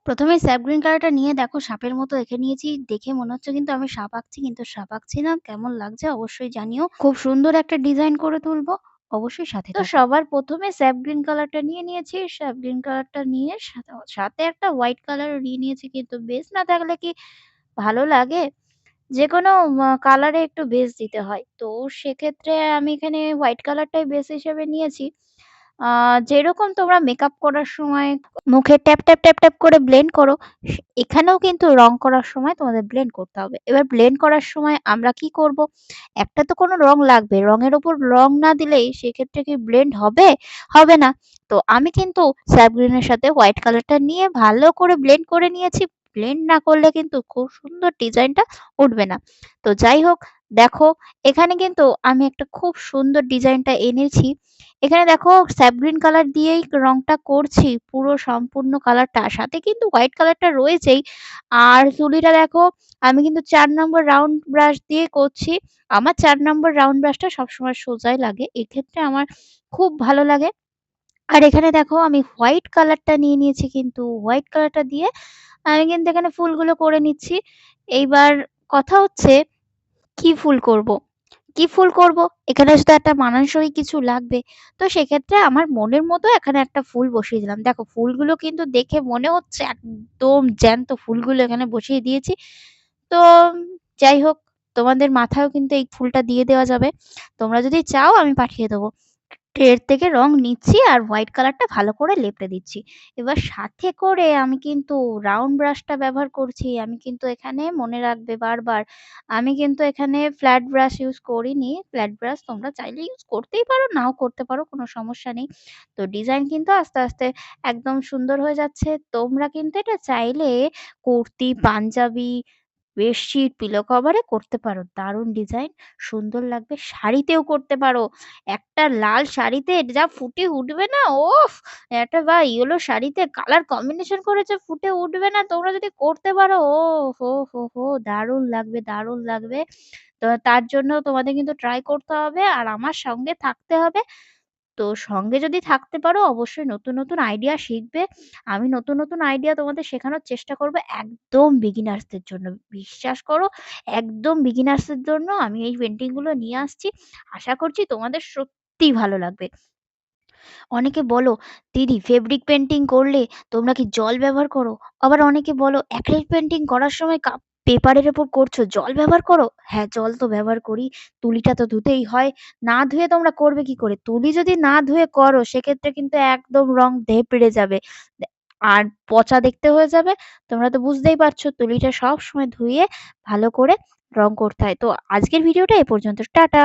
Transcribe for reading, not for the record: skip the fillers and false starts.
১ম এই sap green কালারটা নিয়ে দেখো সাপের মতো এঁকে নিয়েছি। দেখে মনে হচ্ছে কিন্তু আমি সাপ আঁকছি, কিন্তু সাপ আঁকছি না। কেমন লাগছে অবশ্যই জানিও। খুব সুন্দর একটা ডিজাইন করে তুলবো। অবশ্যই সাথে তো থাকো। সবার ১ম এ স্যাপ গ্রিন কালারটা নিয়ে নিয়েছি। স্যাপ গ্রিন কালারটা নিয়ে সাথে একটা হোয়াইট কালারও নিয়ে নিয়েছি। কিন্তু বেস না থাকলে কি ভালো লাগে? যেকোনো কালারে একটু বেস দিতে হয়। তো সেক্ষেত্রে আমি এখানে হোয়াইট কালারটাই বেস হিসেবে নিয়েছি। আ যেরকম তোমরা মেকআপ করার সময় মুখে ট্যাপ করে ব্লেন্ড করো, এখানেও কিন্তু রং করার সময় তোমাদের ব্লেন্ড করতে হবে। এবার ব্লেন্ড করার সময় আমরা কি করব? একটা তো কোনো রং লাগবে। রঙের উপর রং না দিলেই সেক্ষেত্রে কি ব্লেন্ড হবে? হবে না। তো আমি কিন্তু স্যাপ গ্রিন এর সাথে হোয়াইট কালারটা নিয়ে ভালো করে ব্লেন্ড করে নিয়েছি। ব্লেন্ড না করলে কিন্তু খুব সুন্দর ডিজাইনটা উঠবে না। তো যাই হোক, দেখো এখানে কিন্তু আমি একটা খুব সুন্দর ডিজাইনটা এনেছি। এখানে দেখো স্যাপ গ্রিন কালার দিয়েই রংটা করছি পুরো সম্পূর্ণ কালারটা। সাথে কিন্তু হোয়াইট কালারটা রয়েছেই। আর তুলিটা দেখো আমি কিন্তু ৪ নম্বর রাউন্ড ব্রাশ দিয়ে করছি। আমার ৪ নম্বর রাউন্ড ব্রাশটা সবসময় সোজাই লাগে। এক্ষেত্রে আমার খুব ভালো লাগে। আর এখানে দেখো আমি হোয়াইট কালারটা নিয়ে নিয়েছি, কিন্তু হোয়াইট কালারটা দিয়ে আমি কিন্তু এখানে ফুলগুলো করে নিচ্ছি। এইবার কথা হচ্ছে কি ফুল করব? কি ফুল করব? এখানে তো একটা মানানসই কিছু লাগবে। তো সেক্ষেত্রে আমার মনের মতো এখানে একটা ফুল বসিয়ে দিলাম। দেখো ফুলগুলো কিন্তু দেখে মনে হচ্ছে একদম জ্যান্ত ফুলগুলো এখানে বসিয়ে দিয়েছি। তো যাই হোক, তোমাদের মাথায়ও কিন্তু এই ফুলটা দিয়ে দেওয়া যাবে। তোমরা যদি চাও আমি পাঠিয়ে দেবো। ট্রের থেকে রং নিচ্ছি আর হোয়াইট কালারটা ভালো করে লেপটে দিচ্ছি। এবার সাথে করে আমি কিন্তু রাউন্ড ব্রাশটা ব্যবহার করছি। আমি কিন্তু এখানে মনে রাখবে বারবার, আমি কিন্তু এখানে ফ্ল্যাট ব্রাশ ইউজ করিনি। ফ্ল্যাট ব্রাশ তোমরা চাইলে ইউজ করতেই পারো, নাও করতে পারো, কোনো সমস্যা নেই। তো ডিজাইন কিন্তু আস্তে, আস্তে একদম সুন্দর হয়ে যাচ্ছে। তোমরা কিন্তু এটা চাইলে কুর্তি, পাঞ্জাবি, বেডশিট, পিলো কভারে করতে পারো। দারুণ ডিজাইন, সুন্দর লাগবে। শাড়িতেও করতে পারো। একটা লাল শাড়িতে যা ফুটে উঠবে না, ওফ! একটা বা ইয়েলো শাড়িতে কালার কম্বিনেশন করে যে ফুটে উঠবে না, তোমরা যদি করতে পারো, ওহ হো, হো, হো! দারুণ লাগবে, দারুণ লাগবে। তো তার জন্য তোমাদের কিন্তু ট্রাই করতে হবে আর আমার সঙ্গে থাকতে হবে। তো সঙ্গে যদি থাকতে পারো অবশ্যই নতুন, নতুন আইডিয়া শিখবে। আমি নতুন, নতুন আইডিয়া তোমাদের শেখানোর চেষ্টা করব একদম বিগিনার্স দের জন্য। বিশ্বাস করো, একদম বিগিনার্স এর জন্য আমি এই পেইন্টিং গুলো নিয়ে আসছি। আশা করছি তোমাদের সত্যিই ভালো লাগবে। অনেকে বলো, "দিদি ফেব্রিক পেইন্টিং করলে তোমরা কি জল ব্যবহার করো?" আবার অনেকে বলো, "অ্যাক্রিলিক পেইন্টিং করার সময় পেপারের উপর করছো, জল ব্যবহার করো?" হ্যাঁ, জল তো ব্যবহার করি। তুলিটা তো ধুতেই হয়। না ধুয়ে তোমরা করবে কি করে? তুলি যদি না ধুয়ে করো সেক্ষেত্রে কিন্তু একদম রং ধেপড়ে যাবে। দে আর পচা দেখতে হয়ে যাবে। তোমরা তো বুঝতেই পারছো তুলিটা সবসময় ধুয়ে ভালো করে রং করতে হয়। তো আজকের ভিডিওটা এ পর্যন্ত। টাটা।